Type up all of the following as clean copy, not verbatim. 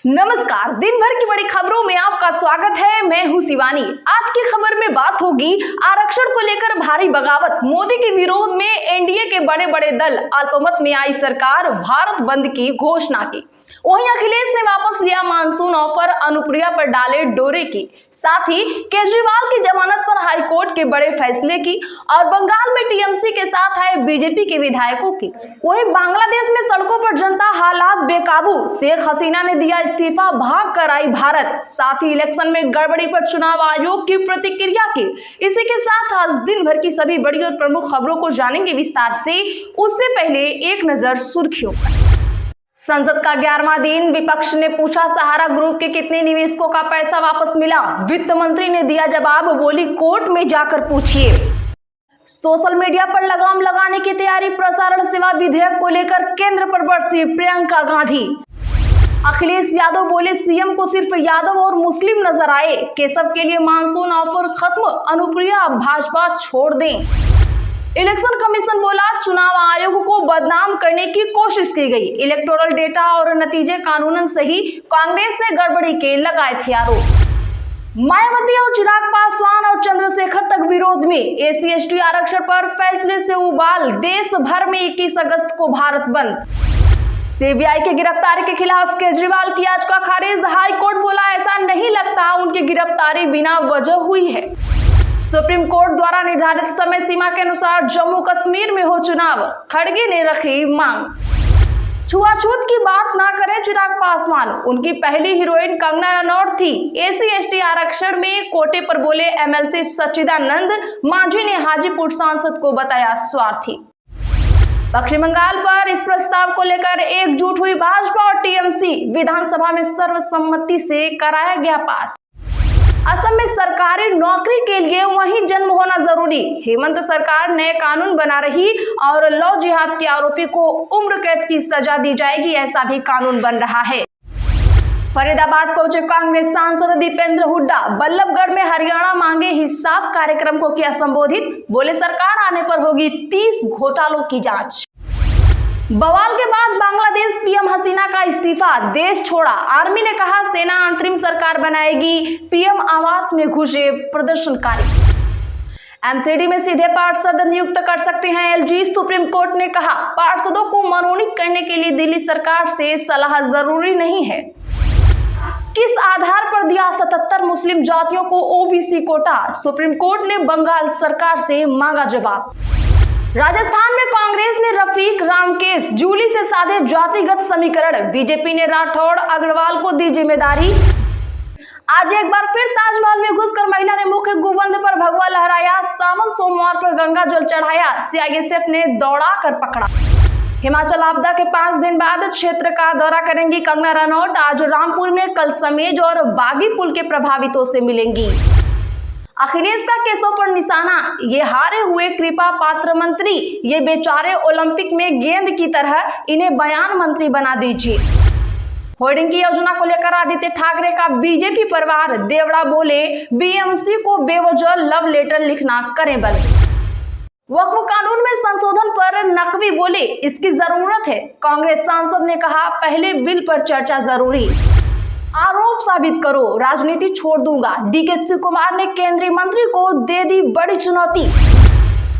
नमस्कार, दिन भर की बड़ी खबरों में आपका स्वागत है। मैं हूं शिवानी। आज की खबर में बात होगी आरक्षण को लेकर भारी बगावत, मोदी के विरोध में एनडीए के बड़े बड़े दल, अल्पमत में आई सरकार, भारत बंद की घोषणा की। वहीं अखिलेश ने वापस लिया मानसून ऑफर, अनुप्रिया पर डाले डोरे की, साथ ही केजरीवाल की जमानत पर हाईकोर्ट के बड़े फैसले की और बंगाल में टीएमसी के साथ आए बीजेपी के विधायकों की। वहीं बांग्लादेश में सड़कों पर जनता, हालात बेकाबू, शेख हसीना ने दिया इस्तीफा, भाग कर आई भारत, साथ ही इलेक्शन में गड़बड़ी पर चुनाव आयोग की प्रतिक्रिया की। इसी के साथ आज दिन भर की सभी बड़ी और प्रमुख खबरों को जानेंगे विस्तार से। उससे पहले एक नजर सुर्खियों पर। संसद का 11वां दिन, विपक्ष ने पूछा सहारा ग्रुप के कितने निवेशकों का पैसा वापस मिला। वित्त मंत्री ने दिया जवाब, बोली कोर्ट में जाकर पूछिए। सोशल मीडिया पर लगाम लगाने की तैयारी, प्रसारण सेवा विधेयक को लेकर केंद्र पर बरसी प्रियंका गांधी। अखिलेश यादव बोले सीएम को सिर्फ यादव और मुस्लिम नजर आए। केशव के लिए मानसून ऑफर खत्म, अनुप्रिया भाजपा छोड़ दें। इलेक्शन कमीशन बोला चुनाव आयोग को बदनाम करने की कोशिश की गई। इलेक्टोरल डेटा और नतीजे कानूनन सही, कांग्रेस ने गड़बड़ी के लगाए थे आरोप। मायावती और चिराग पासवान और चंद्रशेखर तक विरोध में। एससी एसटी आरक्षण पर फैसले से उबाल, देश भर में 21 अगस्त को भारत बंद। सीबीआई की गिरफ्तारी के खिलाफ केजरीवाल की याचिका खारिज, हाईकोर्ट बोला ऐसा नहीं लगता उनकी गिरफ्तारी बिना वजह हुई है। सुप्रीम कोर्ट द्वारा निर्धारित समय सीमा के अनुसार जम्मू कश्मीर में हो चुनाव, खड़गे ने रखी मांग। छुआछूत की बात ना करें चिराग पासवान, उनकी पहली हीरोइन कंगना रनौत थी। एससी एसटी आरक्षण में कोटे पर बोले एमएलसी सच्चिदानंद मांझी ने हाजीपुर सांसद को बताया स्वार्थी। पश्चिम बंगाल पर इस प्रस्ताव को लेकर एकजुट हुई भाजपा और टीएमसी, विधानसभा में सर्वसम्मति से कराया गया पास। असम में सरकारी नौकरी के लिए वहीं जन्म होना जरूरी, हेमंत सरकार नए कानून बना रही और लव जिहाद के आरोपी को उम्र कैद की सजा दी जाएगी, ऐसा भी कानून बन रहा है। फरीदाबाद पहुंचे कांग्रेस सांसद दीपेंद्र हुड्डा, बल्लभगढ़ में हरियाणा मांगे हिसाब कार्यक्रम को किया संबोधित, बोले सरकार आने पर होगी 30 घोटालों की जांच। बवाल के बाद बांग्लादेश पीएम हसीना का इस्तीफा, देश छोड़ा। आर्मी ने कहा सेना अंतरिम सरकार बनाएगी, पीएम आवास में घुसे प्रदर्शनकारी। एमसीडी में सीधे पार्षद नियुक्त कर सकते हैं एलजी, सुप्रीम कोर्ट ने कहा पार्षदों को मनोनीत करने के लिए दिल्ली सरकार से सलाह जरूरी नहीं है। किस आधार पर दिया 77 मुस्लिम जातियों को ओबीसी कोटा, सुप्रीम कोर्ट ने बंगाल सरकार से मांगा जवाब। राजस्थान में कांग्रेस ने रफीक रामकेश जूली से साधे जातिगत समीकरण, बीजेपी ने राठौड़ अग्रवाल को दी जिम्मेदारी। आज एक बार फिर ताजमहल में घुसकर महिला ने मुख्य गुंबद पर भगवा लहराया, सावन सोमवार पर गंगा जल चढ़ाया, सीआईएसएफ ने दौड़ा कर पकड़ा। हिमाचल आपदा के 5 दिन बाद क्षेत्र का दौरा करेंगी कंगना रनौत, आज रामपुर में, कल समेज और बागी पुल के प्रभावितों से मिलेंगी। अखिलेश का केसों पर निशाना, ये हारे हुए कृपा पात्र मंत्री, ये बेचारे ओलंपिक में गेंद की तरह, इन्हें बयान मंत्री बना दीजिए। होर्डिंग की योजना को लेकर आदित्य ठाकरे का बीजेपी परिवार, देवड़ा बोले बीएमसी को बेवजह लव लेटर लिखना करें बंद। वक्फ कानून में संशोधन पर नकवी बोले इसकी जरूरत है, कांग्रेस सांसद ने कहा पहले बिल पर चर्चा जरूरी। आरोप साबित करो, राजनीति छोड़ दूंगा, डीके शिव कुमार ने केंद्रीय मंत्री को दे दी बड़ी चुनौती।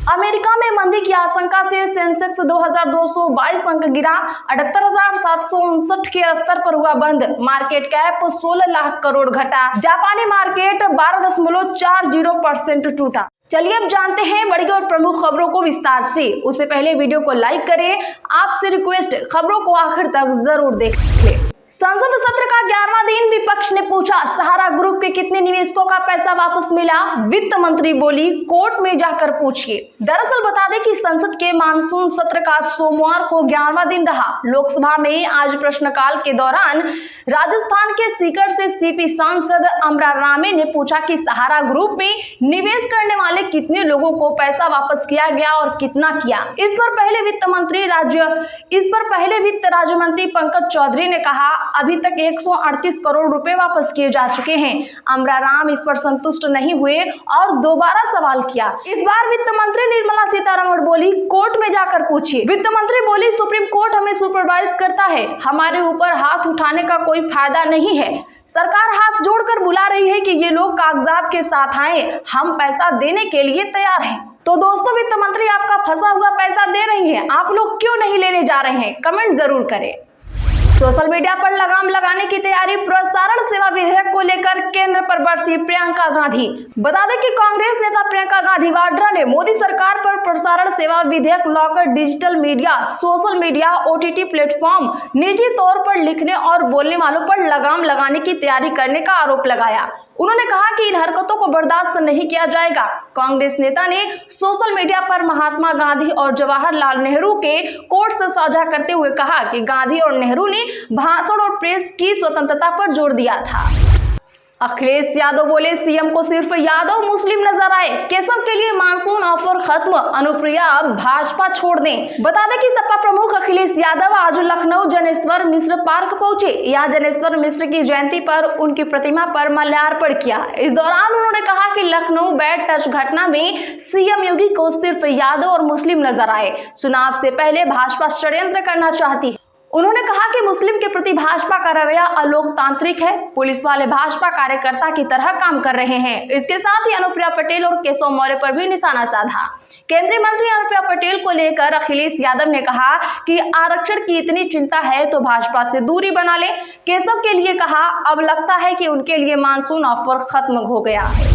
अमेरिका में मंदी की आशंका से सेंसेक्स 2222 अंक गिरा, 78,759 के स्तर पर हुआ बंद, मार्केट कैप 16 लाख करोड़ घटा, जापानी मार्केट 12.40% टूटा। चलिए अब जानते हैं बड़ी और प्रमुख खबरों को विस्तार से। उससे पहले वीडियो को लाइक करें, आपसे रिक्वेस्ट खबरों को आखिर तक जरूर देखें। संसद सत्र का 11वां दिन, विपक्ष ने पूछा सहारा ग्रुप के कितने निवेशकों का पैसा वापस मिला। वित्त मंत्री बोली कोर्ट में जाकर पूछिए। दरअसल बता दें कि संसद के मानसून सत्र का सोमवार को 11वां दिन रहा। लोकसभा में आज प्रश्नकाल के दौरान राजस्थान के सीकर से सीपी सांसद अमरा रामे ने पूछा कि सहारा ग्रुप में निवेश करने वाले कितने लोगों को पैसा वापस किया गया और कितना किया। इस पर पहले वित्त राज्य मंत्री पंकज चौधरी ने कहा अभी तक 138 करोड़ रुपए वापस किए जा चुके हैं। अमराराम इस पर संतुष्ट नहीं हुए और दोबारा सवाल किया। इस बार वित्त मंत्री निर्मला सीतारमण बोली, कोर्ट में जाकर पूछिए। वित्त मंत्री बोली, सुप्रीम कोर्ट हमें सुपरवाइज करता है, हमारे ऊपर हाथ उठाने का कोई फायदा नहीं है। सरकार हाथ जोड़कर बुला रही है कि ये लोग कागजात के साथ आए, हम पैसा देने के लिए तैयार हैं। तो दोस्तों, वित्त मंत्री आपका फंसा हुआ पैसा दे रही है, आप लोग क्यों नहीं लेने जा रहे हैं? कमेंट जरूर करें। सोशल मीडिया पर लगाम लगाने की तैयारी, प्रसारण सेवा विधेयक को लेकर केंद्र पर बरसी प्रियंका गांधी। बता दें कि कांग्रेस नेता प्रियंका गांधी वाड्रा ने मोदी सरकार पर प्रसारण सेवा विधेयक लाकर digital media, social media, OTT platform, निजी तौर पर लिखने और बोलने वालों पर लगाम लगाने की तैयारी करने का आरोप लगाया। उन्होंने कहा कि इन हरकतों को बर्दाश्त नहीं किया जाएगा। कांग्रेस नेता ने सोशल मीडिया पर महात्मा गांधी और जवाहरलाल नेहरू के कोट से साझा करते हुए कहा कि गांधी और नेहरू ने भाषण और प्रेस की स्वतंत्रता पर जोर दिया था। अखिलेश यादव बोले, सीएम को सिर्फ यादव मुस्लिम नजर आए, केशव के लिए मानसून ऑफर खत्म, अनुप्रिया अब भाजपा छोड़ दें। बता दें कि सपा प्रमुख अखिलेश यादव आज लखनऊ जनेश्वर मिश्र पार्क पहुंचे। यहाँ जनेश्वर मिश्र की जयंती पर उनकी प्रतिमा पर माल्यार्पण किया। इस दौरान उन्होंने कहा कि लखनऊ बैड टच घटना में सीएम योगी को सिर्फ यादव और मुस्लिम नजर आए। चुनाव से पहले भाजपा षड्यंत्र करना चाहती है। उन्होंने कहा कि मुस्लिम के प्रति भाजपा का रवैया अलोकतांत्रिक है, पुलिस वाले भाजपा कार्यकर्ता की तरह काम कर रहे हैं। इसके साथ ही अनुप्रिया पटेल और केशव मौर्य पर भी निशाना साधा। केंद्रीय मंत्री अनुप्रिया पटेल को लेकर अखिलेश यादव ने कहा कि आरक्षण की इतनी चिंता है तो भाजपा से दूरी बना ले। केशव के लिए कहा, अब लगता है कि उनके लिए मानसून ऑफर खत्म हो गया है।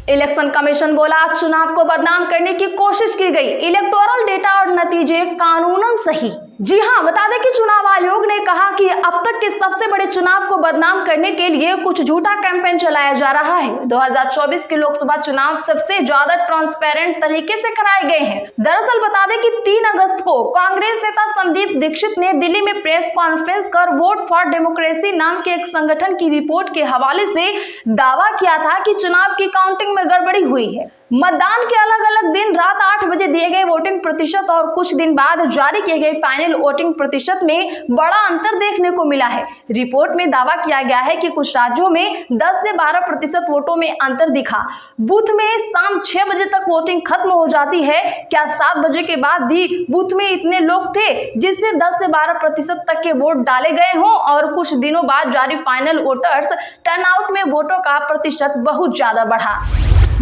इलेक्शन कमीशन बोला, चुनाव को बदनाम करने की कोशिश की गई, इलेक्टोरल डेटा और नतीजे कानूनन सही। जी हां, बता दें कि चुनाव आयोग ने कहा कि अब तक के सबसे बड़े चुनाव को बदनाम करने के लिए कुछ झूठा कैंपेन चलाया जा रहा है। 2024 के लोकसभा चुनाव सबसे ज्यादा ट्रांसपेरेंट तरीके से कराए गए हैं। दरअसल बता दें कि 3 अगस्त को कांग्रेस नेता संदीप दीक्षित ने दिल्ली में प्रेस कॉन्फ्रेंस कर वोट फॉर डेमोक्रेसी नाम के एक संगठन की रिपोर्ट के हवाले से दावा किया था कि चुनाव की काउंटिंग में गड़बड़ी हुई है। मतदान के अलग अलग दिन रात 8 बजे दिए गए वोटिंग प्रतिशत और कुछ दिन बाद जारी किए गए फाइनल वोटिंग प्रतिशत में बड़ा अंतर देखने को मिला है। रिपोर्ट में दावा किया गया है कि कुछ राज्यों में 10 से 12% वोटों में अंतर दिखा। बूथ में शाम 6 बजे तक वोटिंग खत्म हो जाती है। क्या 7 बजे के बाद भी बूथ में इतने लोग थे जिससे 10 से 12% तक के वोट डाले गए हों और कुछ दिनों बाद जारी फाइनल वोटर्स टर्नआउट में वोटों का प्रतिशत बहुत ज्यादा बढ़ा।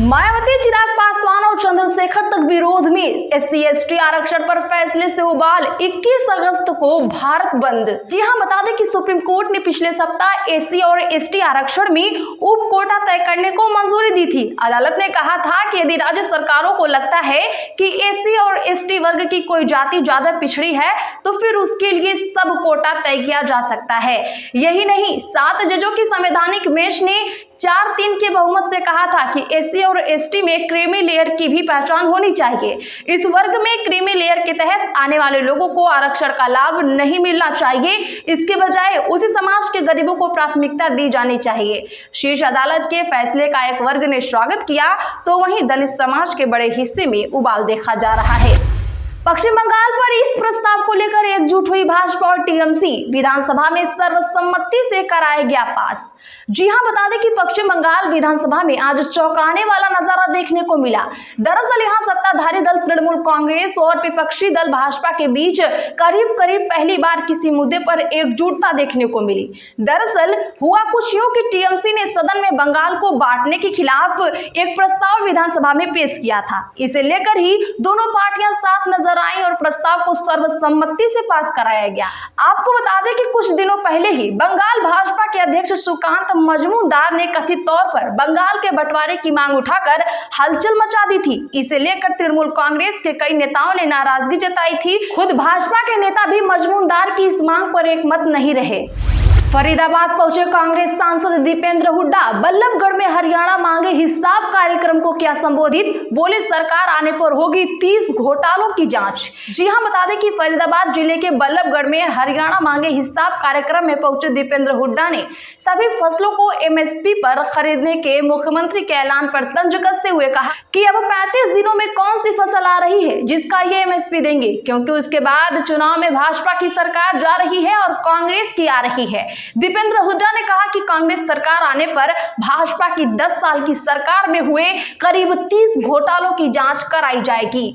मायावती, चिराग पासवान और चंद्रशेखर तक विरोध में SC/ST आरक्षण पर फैसले से उबाल, 21 अगस्त को भारत बंद। जी हां, बता दें कि सुप्रीम कोर्ट ने पिछले सप्ताह SC और ST आरक्षण में उप कोटा तय करने को मंजूरी दी थी। अदालत ने कहा था कि यदि राज्य सरकारों को लगता है कि SC और ST वर्ग की कोई जाति ज्यादा पिछड़ी है तो फिर उसके लिए सब कोटा तय किया जा सकता है। यही नहीं, 7 जजों की संवैधानिक बेंच ने 4-3 के बहुमत से कहा था कि SC और ST में क्रीमी लेयर की भी पहचान होनी चाहिए। इस वर्ग में क्रीमी लेयर के तहत आने वाले लोगों को आरक्षण का लाभ नहीं मिलना चाहिए, इसके बजाय उसी समाज के गरीबों को प्राथमिकता दी जानी चाहिए। शीर्ष अदालत के फैसले का एक वर्ग ने स्वागत किया तो वहीं दलित समाज के बड़े हिस्से में उबाल देखा जा रहा है। पश्चिम बंगाल पर इस प्रस्ताव को लेकर एकजुट हुई भाजपा और टीएमसी, विधानसभा में सर्वसम्मति से कराया गया पास। जी हां, बता दें कि पश्चिम बंगाल विधानसभा में आज चौंकाने वाला नजारा देखने को मिला। दरअसल यहां सत्ताधारी दल तृणमूल कांग्रेस और विपक्षी दल भाजपा के बीच करीब करीब पहली बार किसी मुद्दे पर एकजुटता देखने को मिली। दरअसल हुआ कुछ यूं कि टीएमसी ने सदन में बंगाल को बांटने के खिलाफ एक प्रस्ताव विधानसभा में पेश किया था। इसे लेकर ही दोनों पार्टियां साथ नजर आई और प्रस्ताव को सर्वसम्मति से पास कराया गया। आपको बता दें कि कुछ दिनों पहले ही बंगाल भाजपा के अध्यक्ष सुकांत मजूमदार ने कथित तौर पर बंगाल के बंटवारे की मांग उठाकर हलचल मचा दी थी। इसे लेकर तृणमूल कांग्रेस के कई नेताओं ने नाराजगी जताई थी। खुद भाजपा के नेता भी मजूमदार की इस मांग पर एकमत नहीं रहे। फरीदाबाद पहुंचे कांग्रेस सांसद दीपेंद्र हुड्डा, बल्लभगढ़ में हरियाणा मांगे हिसाब कार्यक्रम को किया संबोधित, बोले सरकार आने पर होगी 30 घोटालों की जांच। जी हां, बता दें कि फरीदाबाद जिले के बल्लभगढ़ में हरियाणा मांगे हिसाब कार्यक्रम में पहुंचे दीपेंद्र हुड्डा ने सभी फसलों को MSP पर खरीदने के मुख्यमंत्री के ऐलान पर तंज कसते हुए कहा कि अब 35 दिनों में कौन सी फसल आ रही है जिसका ये MSP देंगे, क्योंकि उसके बाद चुनाव में भाजपा की सरकार जा रही है और कांग्रेस की आ रही है। है। दीपेंद्र हुड्डा ने कहा कि कांग्रेस सरकार आने पर भाजपा की 10 साल की सरकार में हुए करीब 30 घोटालों की जांच कराई जाएगी।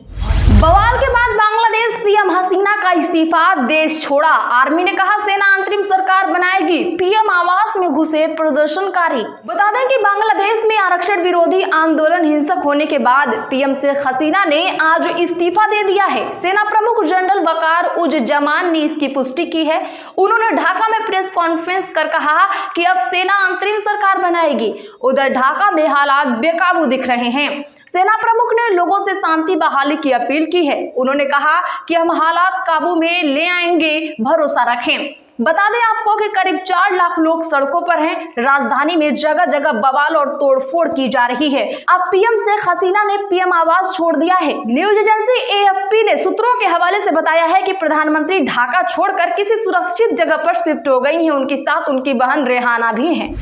बवाल के बाद बांग्लादेश पीएम हसीना का इस्तीफा, देश छोड़ा। आर्मी ने कहा सेना अंतरिम सरकार बनाएगी, पीएम आवास में घुसे प्रदर्शनकारी। बता दें कि बांग्लादेश में आरक्षण विरोधी आंदोलन हिंसक होने के बाद पीएम शेख हसीना ने आज इस्तीफा दे दिया है। सेना प्रमुख जनरल वकार उज जमान ने इसकी पुष्टि की है। उन्होंने ढाका में प्रेस कॉन्फ्रेंस कर कहा कि अब सेना अंतरिम सरकार बनाएगी। उधर ढाका में हालात बेकाबू दिख रहे हैं। सेना प्रमुख ने लोगों से शांति बहाली की अपील की है। उन्होंने कहा कि हम हालात काबू में ले आएंगे, भरोसा रखें। बता दें आपको कि करीब 4 लाख लोग सड़कों पर हैं। राजधानी में जगह जगह बवाल और तोड़फोड़ की जा रही है। अब पीएम शेख हसीना ने पीएम आवास छोड़ दिया है। न्यूज एजेंसी एएफपी ने सूत्रों के हवाले से बताया है कि प्रधानमंत्री ढाका छोड़कर किसी सुरक्षित जगह पर शिफ्ट हो गई हैं। उनके साथ उनकी बहन रेहाना भी हैं।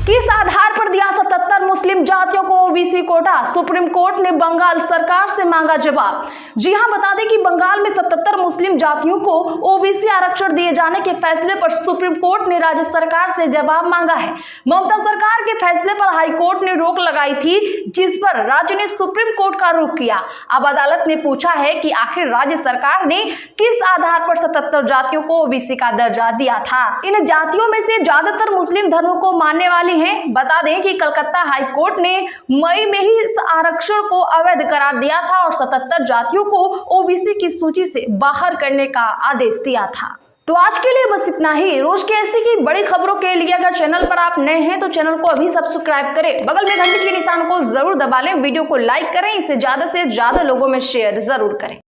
किस आधार पर दिया 77 मुस्लिम जातियों को ओबीसी कोटा? सुप्रीम कोर्ट ने बंगाल सरकार से मांगा जवाब। जी हां, बता दें कि बंगाल में 77 मुस्लिम जातियों को ओबीसी आरक्षण दिए जाने के फैसले पर सुप्रीम कोर्ट ने राज्य सरकार से जवाब मांगा है। ममता सरकार के फैसले पर हाई कोर्ट ने रोक लगाई थी, जिस पर राज्य ने सुप्रीम कोर्ट का रुख किया। अब अदालत ने पूछा है कि आखिर राज्य सरकार ने किस आधार पर 77 जातियों को ओबीसी का दर्जा दिया था। इन जातियों में से ज्यादातर मुस्लिम धर्म को मानने वाली हैं। बता दें कि कलकत्ता हाई कोर्ट ने मई में ही इस आरक्षण को अवैध करार दिया था और 77 जातियों को ओबीसी की सूची से बाहर करने का आदेश दिया था। तो आज के लिए बस इतना ही। रोज की ऐसी की बड़ी खबरों के लिए अगर चैनल पर आप नए हैं तो चैनल को अभी सब्सक्राइब करें, बगल में घंटी के निशान को जरूर दबा लें, वीडियो को लाइक करें, इसे ज्यादा से ज्यादा लोगों में शेयर जरूर करें।